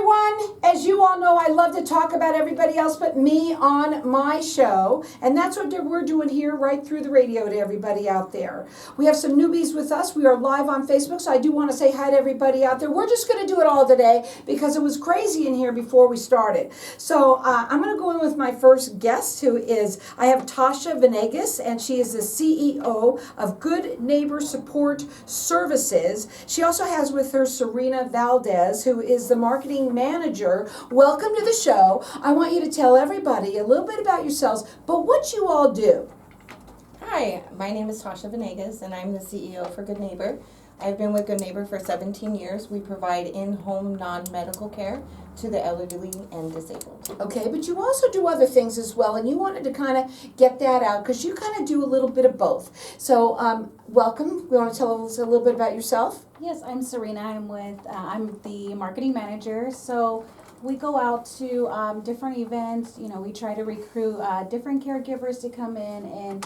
everyone. As you all know, I love to talk about everybody else but me on my show. And that's what we're doing here right through the radio to everybody out there. We have some newbies with us. We are live on Facebook, so I do want to say hi to everybody out there. We're just going to do it all today because it was crazy in here before we started. So I'm going to go in with my first guest, who is, I have Tasha Venegas, and she is the CEO of Good Neighbor Support Services. She also has with her Serena Valdez, who is the marketing manager. Welcome to the show. I want you to tell everybody a little bit about yourselves, but what you all do. Hi, my name is Tasha Venegas, and I'm the CEO for Good Neighbor. I've been with Good Neighbor for 17 years. We provide in-home non-medical care to the elderly and disabled. Okay, but you also do other things as well, and you wanted to kind of get that out because you kind of do a little bit of both. So, welcome. You want to tell us a little bit about yourself? Yes, I'm Serena. I'm the marketing manager. So we go out to different events. You know, we try to recruit different caregivers to come in and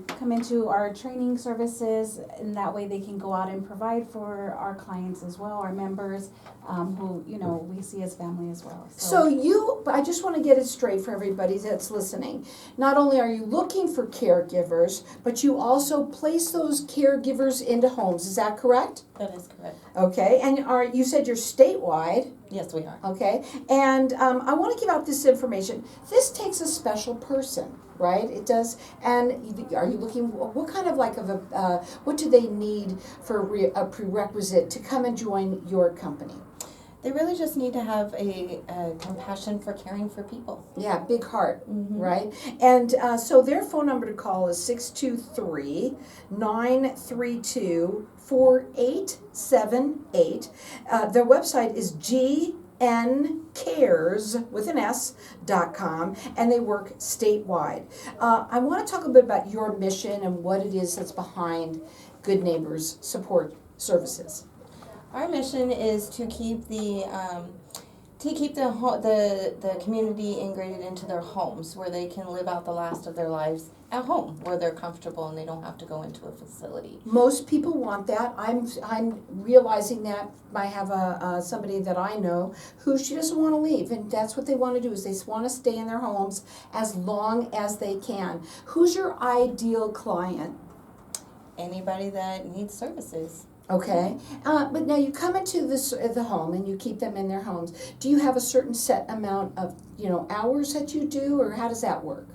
come into our training services, and that way they can go out and provide for our clients as well, our members, who, you know, we see as family as well. I just want to get it straight for everybody that's listening. Not only are you looking for caregivers, but you also place those caregivers into homes. Is that correct? That is correct. Okay, and you said you're statewide. Yes, we are. Okay, and I want to give out this information. This takes a special person, right? It does. And are you looking? What kind of what do they need for a prerequisite to come and join your company? They really just need to have a compassion for caring for people. Yeah, big heart, Mm-hmm. right? And so their phone number to call is 623-932-4878. Their website is gncares.com, and they work statewide. I want to talk a bit about your mission and what it is that's behind Good Neighbors Support Services. Our mission is to keep the community integrated into their homes, where they can live out the last of their lives at home, where they're comfortable and they don't have to go into a facility. Most people want that. I'm realizing that. I have somebody that I know who she doesn't want to leave, and that's what they want to do, is they want to stay in their homes as long as they can. Who's your ideal client? Anybody that needs services. Okay, but now you come into the home and you keep them in their homes. Do you have a certain set amount of hours that you do, or how does that work?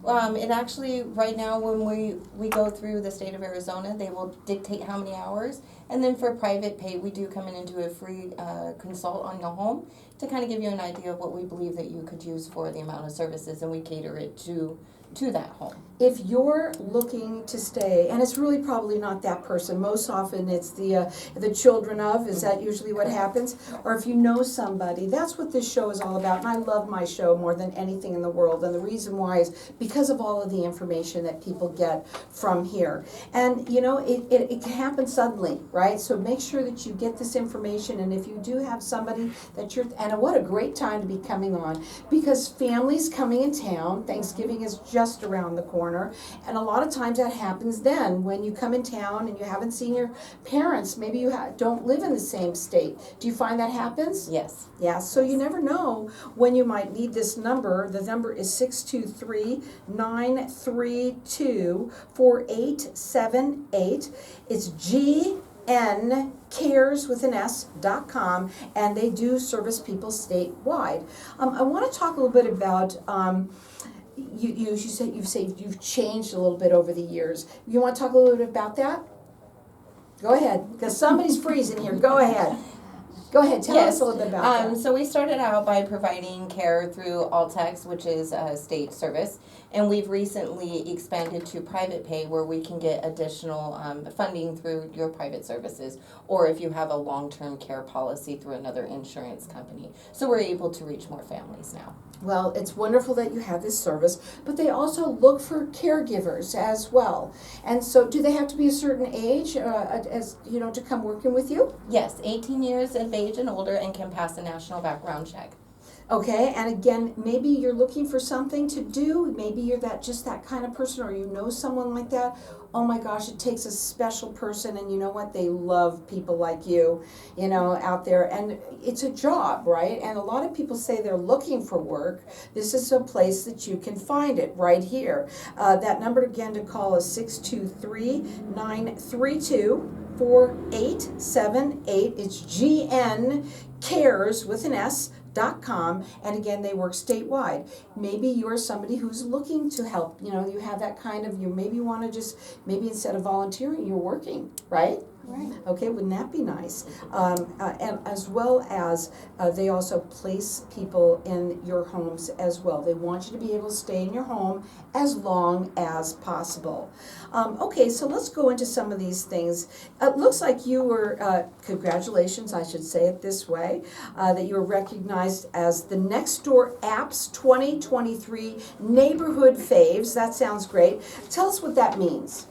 It actually, right now, when we go through the state of Arizona, they will dictate how many hours. And then for private pay, we do come in and do a free consult on your home to kind of give you an idea of what we believe that you could use for the amount of services, and we cater it to that home. If you're looking to stay, and it's really probably not that person, most often it's the children of, is that usually what happens? Or if you know somebody, that's what this show is all about. And I love my show more than anything in the world. And the reason why is because of all of the information that people get from here. And it can happen suddenly, right? So make sure that you get this information. And if you do have somebody that and what a great time to be coming on, because families coming in town, Thanksgiving is just around the corner. And a lot of times that happens then when you come in town and you haven't seen your parents. Maybe you don't live in the same state. Do you find that happens? Yes. Yeah, so you never know when you might need this number. The number is 623-932-4878. It's gncares.com, and they do service people statewide. I want to talk a little bit about you said you've changed a little bit over the years. You want to talk a little bit about that? Go ahead, because somebody's freezing here. Go ahead. Tell us a little bit about that. So we started out by providing care through Altex, which is a state service, and we've recently expanded to private pay, where we can get additional funding through your private services, or if you have a long-term care policy through another insurance company. So we're able to reach more families now. Well, it's wonderful that you have this service, but they also look for caregivers as well. And so do they have to be a certain age to come working with you? Yes, 18 years of age and older, and can pass a national background check. Okay, and again, maybe you're looking for something to do, maybe you're just that kind of person, or you know someone like that. Oh my gosh, it takes a special person, and you know what? They love people like you, out there. And it's a job, right? And a lot of people say they're looking for work. This is a place that you can find it right here. That number again to call is 623-932-4878. It's GN Cares with an S.com, and again, they work statewide. Maybe you're somebody who's looking to help, you have that kind of, you maybe want to maybe instead of volunteering, you're working, right? Right. Okay, wouldn't that be nice? And as well as they also place people in your homes as well. They want you to be able to stay in your home as long as possible. Okay, so let's go into some of these things. It looks like you were, congratulations, I should say it this way, that you were recognized as the Nextdoor Apps 2023 Neighborhood Faves. That sounds great. Tell us what that means.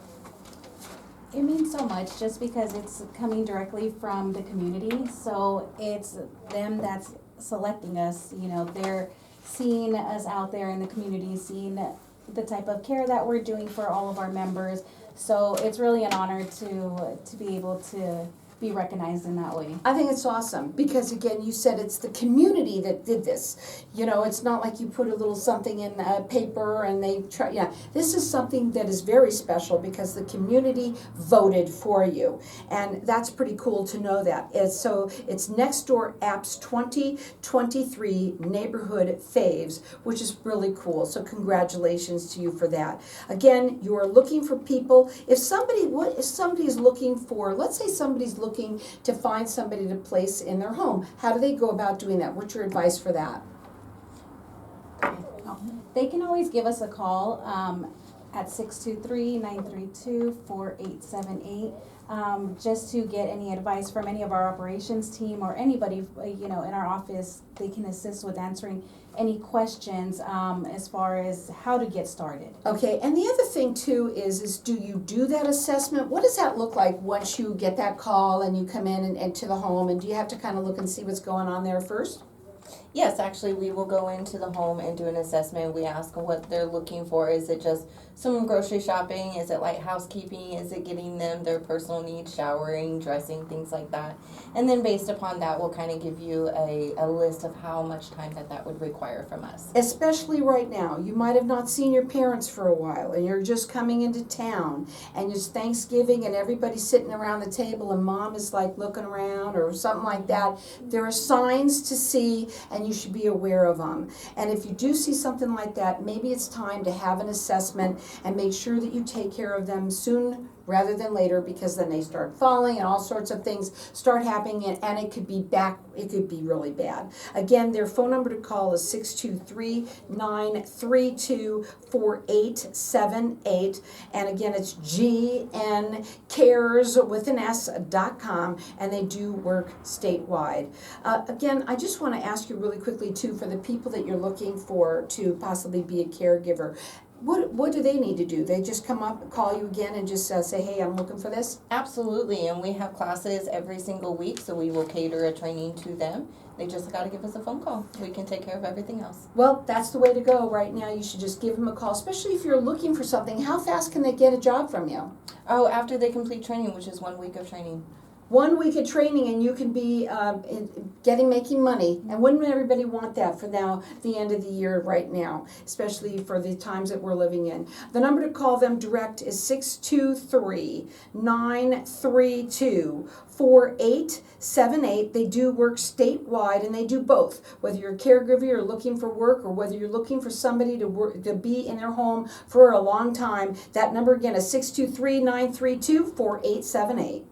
It means so much just because it's coming directly from the community. So it's them that's selecting us. They're seeing us out there in the community, seeing the type of care that we're doing for all of our members. So it's really an honor to be able to be recognized in that way. I think it's awesome because, again, you said it's the community that did this. It's not like you put a little something in paper and they try. Yeah, this is something that is very special because the community voted for you, and that's pretty cool to know that. It's Nextdoor Apps 2023 Neighborhood Faves, which is really cool. So congratulations to you for that. Again, you are looking for people. If somebody is looking for, let's say somebody's looking to find somebody to place in their home, how do they go about doing that? What's your advice for that? They can always give us a call at 623-932-4878 just to get any advice from any of our operations team or anybody in our office. They can assist with answering any questions as far as how to get started. Okay, and the other thing too is do you do that assessment? What does that look like once you get that call and you come in and to the home, and do you have to kind of look and see what's going on there first? Yes, actually, we will go into the home and do an assessment. We ask what they're looking for. Is it just some grocery shopping? Is it light housekeeping? Is it getting them their personal needs, showering, dressing, things like that? And then based upon that, we'll kind of give you a list of how much time that would require from us. Especially right now, you might have not seen your parents for a while, and you're just coming into town, and it's Thanksgiving, and everybody's sitting around the table, and mom is like looking around or something like that. There are signs to see, and you should be aware of them. And if you do see something like that, maybe it's time to have an assessment and make sure that you take care of them soon rather than later, because then they start falling and all sorts of things start happening, and it could be really bad. Again, their phone number to call is 623-932-4878, and again, it's GN Cares with an S.com, and they do work statewide. Again, I just want to ask you really quickly too, for the people that you're looking for to possibly be a caregiver, what do they need to do? They just come up, call you again, and just say, hey, I'm looking for this? Absolutely, and we have classes every single week, so we will cater a training to them. They just got to give us a phone call. We can take care of everything else. Well, that's the way to go right now. You should just give them a call, especially if you're looking for something. How fast can they get a job from you? Oh, after they complete training, which is 1 week of training. 1 week of training and you can be making money. And wouldn't everybody want that for now, the end of the year right now, especially for the times that we're living in? The number to call them direct is 623-932-4878. They do work statewide, and they do both. Whether you're a caregiver, you're looking for work, or whether you're looking for somebody to be in their home for a long time, that number again is 623-932-4878.